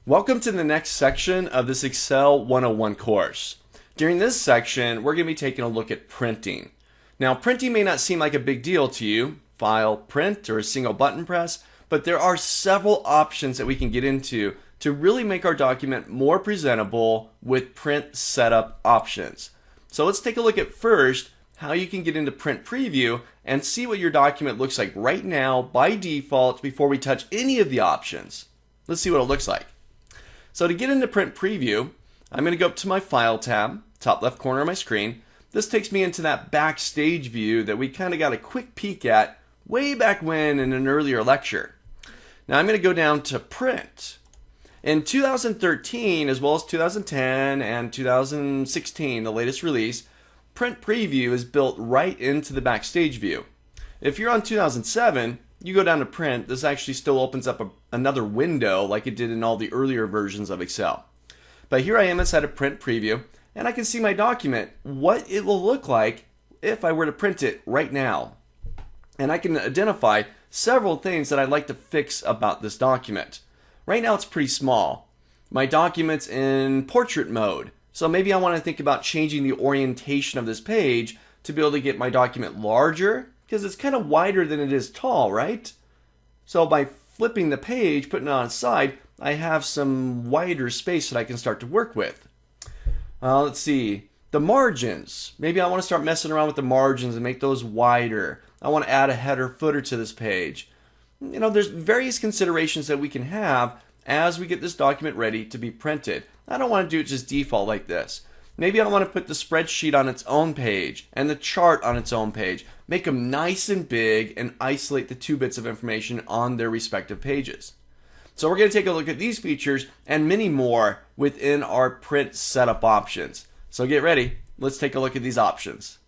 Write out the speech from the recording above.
Welcome to the next section of this Excel 101 course. During this section, we're going to be taking a look at printing. Now, printing may not seem like a big deal to you, file, print, or a single button press, but there are several options that we can get into to really make our document more presentable with print setup options. So let's take a look at first how you can get into print preview and see what your document looks like right now by default before we touch any of the options. Let's see what it looks like. So to get into print preview, I'm going to go up to my file tab, top left corner of my screen. This takes me into that backstage view that we kind of got a quick peek at way back when in an earlier lecture. Now I'm going to go down to print. In 2013 as well as 2010 and 2016, the latest release, print preview is built right into the backstage view. If you're on 2007, you go down to print, this actually still opens up another window like it did in all the earlier versions of Excel. But here I am inside of print preview, and I can see my document, what it will look like if I were to print it right now. And I can identify several things that I'd like to fix about this document. Right now it's pretty small. My document's in portrait mode, so maybe I want to think about changing the orientation of this page to be able to get my document larger, because it's kind of wider than it is tall, right? So by flipping the page, putting it on its side, I have some wider space that I can start to work with. Let's see, the margins. Maybe I want to start messing around with the margins and make those wider. I want to add a header footer to this page. You know, there's various considerations that we can have as we get this document ready to be printed. I don't want to do it just default like this. Maybe I want to put the spreadsheet on its own page and the chart on its own page. Make them nice and big and isolate the two bits of information on their respective pages. So we're going to take a look at these features and many more within our print setup options. So get ready. Let's take a look at these options.